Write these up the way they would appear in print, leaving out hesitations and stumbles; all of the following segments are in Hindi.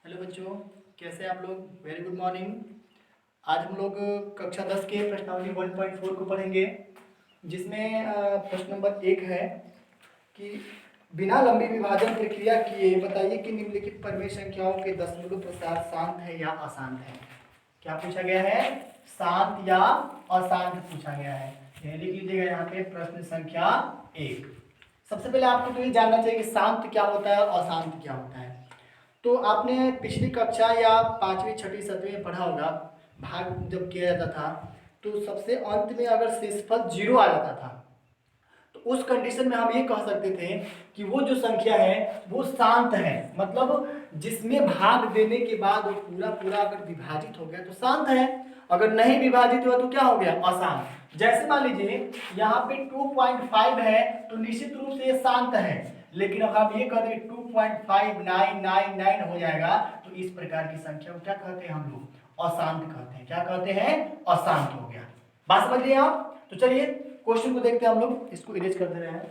हेलो बच्चों, कैसे हैं आप लोग। Very good morning. आज हम लोग कक्षा 10 के प्रश्नावली 1.4 को पढ़ेंगे, जिसमें प्रश्न नंबर 1 है कि बिना लंबी विभाजन प्रक्रिया किए बताइए कि निम्नलिखित परिमेय संख्याओं के दशमलव प्रसार शांत है या अशांत है। क्या पूछा गया है? शांत या अशांत पूछा गया है। यह लिख लीजिएगा यहाँ पे प्रश्न संख्या 1। सबसे पहले आपको तो ये जानना चाहिए कि शांत क्या होता है और अशांत क्या होता है। तो आपने पिछली कक्षा या 5वीं 6वीं 7वीं में पढ़ा होगा, भाग जब किया जाता था तो सबसे अंत में अगर शेषफल 0 आ जाता था तो उस कंडीशन में हम ये कह सकते थे कि वो जो संख्या है वो शांत है। मतलब जिसमें भाग देने के बाद वो पूरा पूरा अगर विभाजित हो गया तो शांत है, अगर नहीं विभाजित हुआ तो क्या हो गया? अशांत। जैसे मान लीजिए यहाँ पे 2.5 है तो निश्चित रूप से ये शांत है, लेकिन अगर हम ये कहते हैं 2.5999 हो जाएगा तो इस प्रकार की संख्या को क्या कहते हैं हम लोग? अशांत कहते हैं। क्या कहते हैं? अशांत हो गया। बात समझ लिए आप? तो चलिए क्वेश्चन को देखते हैं हम लोग। इसको इरेज कर दे रहे हैं।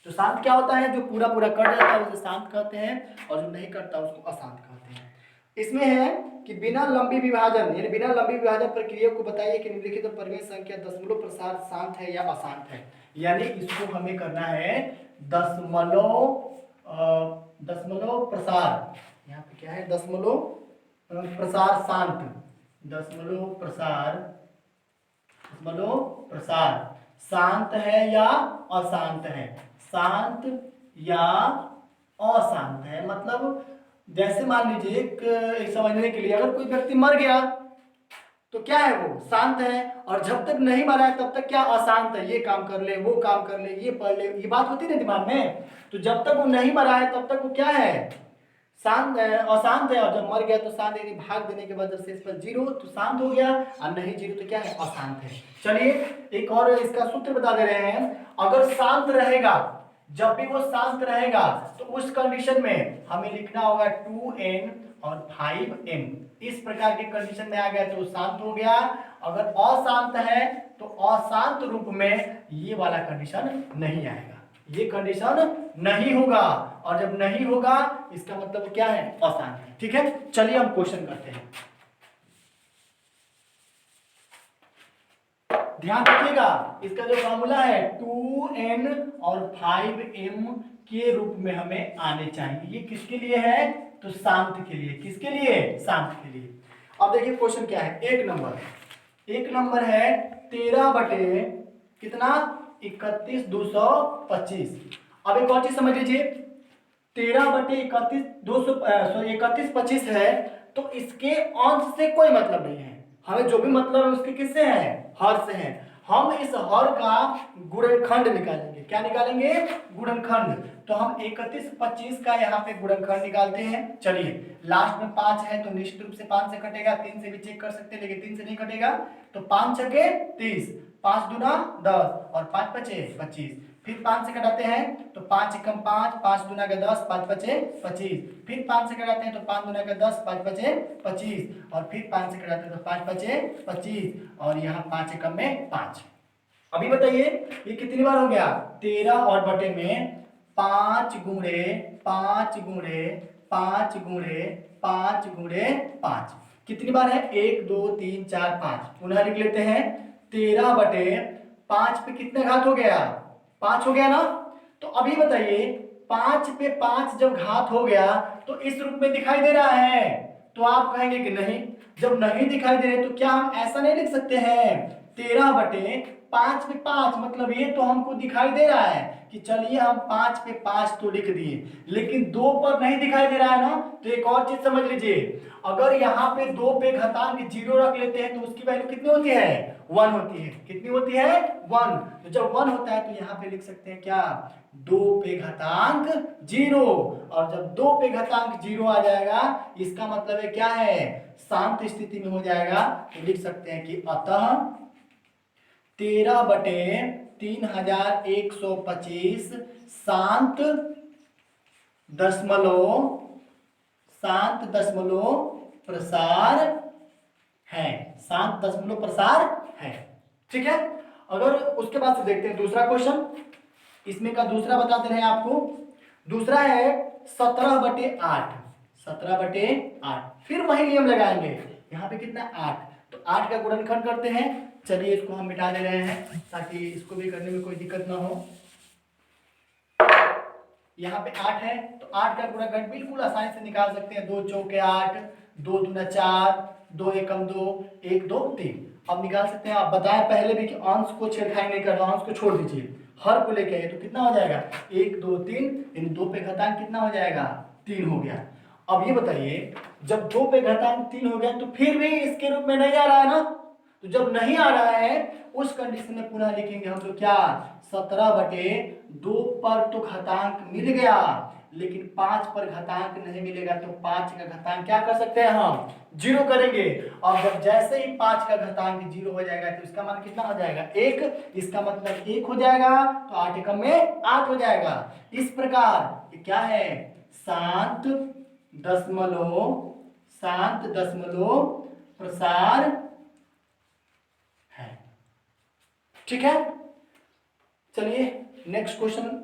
तो शांत क्या होता है? जो पूरा पूरा कट जाता है उसे शांत कहते हैं, और जो नहीं करता उसको अशांत कहते हैं। इसमें है कि बिना लंबी विभाजन यानी बिना लंबी विभाजन प्रक्रिया को बताइए कि निम्नलिखित परिमेय संख्या दशमलव प्रसार शांत है या अशांत है। यानी इसको हमें करना है दशमलव प्रसार। यहाँ पे क्या है? दशमलव प्रसार शांत। दशमलव प्रसार शांत है या अशांत है? शांत या अशांत है। मतलब जैसे मान लीजिए एक समझने के लिए, अगर कोई व्यक्ति मर गया तो क्या है? वो शांत है, और जब तक नहीं मरा है तब तक क्या? अशांत है। ये काम कर ले, वो काम कर ले, ये पढ़ ले, ये बात होती है ना दिमाग में। तो जब तक वो नहीं मरा है तब तक वो क्या है? शांत है, अशांत है। और जब मर गया तो शांत, यानी भाग देने के बाद जब शेषफल 0 तो शांत हो गया, और नहीं 0 तो क्या है? अशांत है। चलिए एक और इसका सूत्र बता दे रहे हैं। अगर शांत रहेगा, जब भी वो शांत रहेगा तो उस कंडीशन में हमें लिखना होगा 2n और 5m। इस प्रकार के कंडीशन में आ गया तो शांत हो गया। अगर अशांत है तो अशांत रूप में ये वाला कंडीशन नहीं आएगा, ये कंडीशन नहीं होगा। और जब नहीं होगा इसका मतलब क्या है? अशांत है। ठीक है, चलिए हम क्वेश्चन करते हैं। ध्यान रखिएगा, इसका जो फॉर्मूला है 2n और 5m के रूप में हमें आने चाहिए। ये किसके लिए है? तो शांत के लिए। किसके लिए? शांत के लिए। अब देखिए क्वेश्चन क्या है। एक नंबर है 13 बटे कितना? 31,225। अब एक और चीज समझ लीजिए, 13 बटे 31,25 है तो इसके अंश से कोई मतलब नहीं है। हमें जो भी मतलब है उसके किससे है? हर से है। हम इस हर का गुणनखंड निकालेंगे। क्या निकालेंगे? गुणनखंड। तो हम 31,25 का यहाँ पे गुणनखंड निकालते हैं। चलिए, लास्ट में 5 है तो निश्चित रूप से 5 से कटेगा। 3 से भी चेक कर सकते हैं लेकिन 3 से नहीं कटेगा। तो 5 छके 30, 5 दूना 10 और 5 पचे 25। फिर 5 से कटाते हैं तो 5 एकम 5, 5 दूना का 10, 5 पचे 25। फिर 5 से कटाते हैं तो 5 दूना का 10, 5 पचे 25। और फिर 5 से कटाते हैं तो 5 पचे 25, और यहाँ 5 एकम में 5। अभी बताइए ये कितनी बार हो गया? 13 और बटे में 5 गुणे 5 गुणे 5 गुणे 5 गुणे 5। कितनी बार है? 1 2 3 4 5। पुनः लिख लेते हैं। 13 बटे 5 पे कितने घात हो गया? 5 हो गया ना। तो अभी बताइए 5 पे 5 जब घात हो गया तो इस रूप में दिखाई दे रहा है। तो आप कहेंगे कि नहीं, जब नहीं दिखाई दे रहे तो क्या हम ऐसा नहीं लिख सकते हैं? 13 बटे 5 पे 5, मतलब ये तो हमको दिखाई दे रहा है कि चलिए हम 5 पे 5 तो लिख दिए, लेकिन 2 पर नहीं दिखाई दे रहा है ना। तो एक और चीज समझ लीजिए, अगर यहाँ पे 2 पे घातांक 0 रख लेते हैं तो उसकी वैल्यू कितनी होती है? 1 होती है। कितनी होती है? 1। तो जब 1 होता है तो यहाँ पे लिख सकते हैं क्या? 2 पे घातांक 0। और जब 2 पे घातांक 0 आ जाएगा इसका मतलब है क्या है? शांत स्थिति में हो जाएगा। तो लिख सकते हैं कि अतः 13 बटे 3125 शांत दशमलव प्रसार है। शांत दशमलव प्रसार है। ठीक है, अगर उसके बाद से देखते हैं दूसरा क्वेश्चन। इसमें का दूसरा बताते रहे आपको। दूसरा है 17 बटे 8। 17/8। फिर वही नियम लगाएंगे, यहाँ पे कितना 8, तो 8 का गुणनखंड करते हैं। चलिए इसको हम मिटा दे रहे हैं ताकि इसको भी करने में कोई दिक्कत ना हो। यहाँ पे 8 है तो 8 का गुणनखंड बिल्कुल आसानी से निकाल सकते हैं। 2 चौके 8, 2 दूना 4, 2 एकम 2, 1 2 3। अब निकाल सकते हैं। आप बताएं पहले भी कि अंश को छेड़खानी नहीं करना, अंश को छोड़ दीजिए, हर को लेके आइए। तो कितना हो जाएगा 1 2 3, इन 2 पे घातांक कितना हो जाएगा 3 हो गया। अब ये बताइए जब 2 पे घातांक 3 हो गया तो फिर भी इसके रूप में नहीं आ रहा है ना, तो जब नहीं आ रहा है उस कंडीशन में पुनः लिखेंगे हम लोग क्या 17/2 पर तो घातांक मिल गया लेकिन 5 पर घातांक नहीं मिलेगा, तो 5 का घातांक क्या कर सकते हैं हम 0 करेंगे। और जब जैसे ही 5 का घातांक 0 हो जाएगा तो इसका मान कितना हो जाएगा 1, इसका मतलब 1 हो जाएगा, तो 8 एकम में 8 हो जाएगा। इस प्रकार ये क्या है 7 दशमलव प्रसार है। ठीक है, चलिए नेक्स्ट क्वेश्चन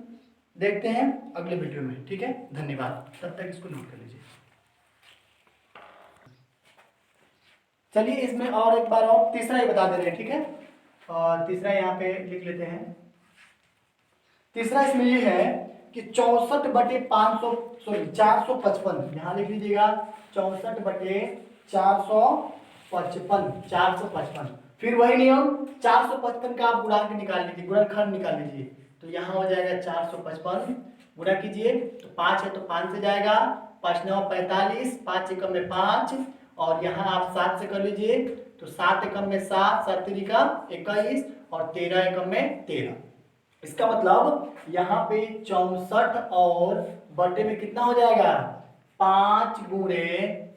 देखते हैं अगले वीडियो में। ठीक है, धन्यवाद। तब तक इसको नोट कर लीजिए। चलिए इसमें और एक बार और तीसरा ही बता दे रहे हैं। ठीक है, और तीसरा यहाँ पे लिख लेते हैं। तीसरा इसमें ये है कि 64/500 सॉरी 455, यहाँ लिख लीजिएगा 64/455। फिर वही नियम 455 का आप गुणांक निकाल लीजिए, गुणनखंड निकाल लीजिए। तो यहाँ हो जाएगा 455, गुणा कीजिए तो 5 है तो 5 से जाएगा, 5 9 45, 5 एकम में 5, और यहाँ आप 7 से कर लीजिए तो 7 एकम में 7, 7 तिरिका 21, और 13 एकम में 13। इसका मतलब यहाँ पे 64 और बटे में कितना हो जाएगा 5 गुणे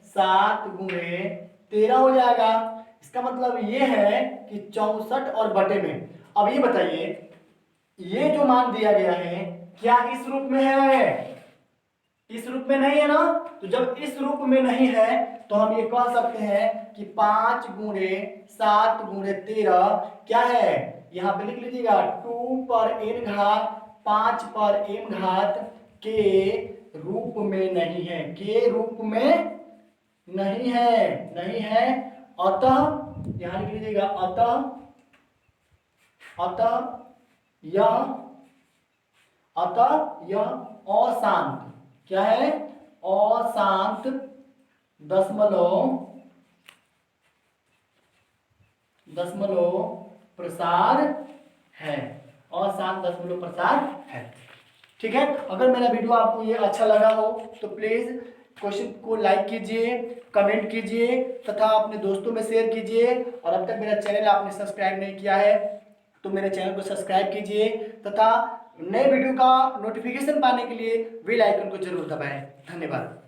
7 गुणे 13 हो जाएगा। इसका मतलब ये है कि 64 और बटे में। अब ये बताइए ये जो मान दिया गया है क्या इस रूप में है, इस रूप में नहीं है ना। तो जब इस रूप में नहीं है तो हम ये कह सकते हैं कि 5 गुणे 7 गुणे 13 क्या है, यहाँ पे लिख लीजिएगा 2 पर n घात 5 पर m घात के रूप में नहीं है, के रूप में नहीं है। अतः यहाँ लिख लीजिएगा अतः यह अशांत क्या है, अशांत दशमलव प्रसार है, अशांत दशमलव प्रसार है। ठीक है, अगर मेरा वीडियो आपको ये अच्छा लगा हो तो प्लीज क्वेश्चन को लाइक कीजिए, कमेंट कीजिए तथा अपने दोस्तों में शेयर कीजिए। और अब तक मेरा चैनल आपने सब्सक्राइब नहीं किया है तो मेरे चैनल को सब्सक्राइब कीजिए तथा नए वीडियो का नोटिफिकेशन पाने के लिए बेल आइकन को जरूर दबाएं। धन्यवाद।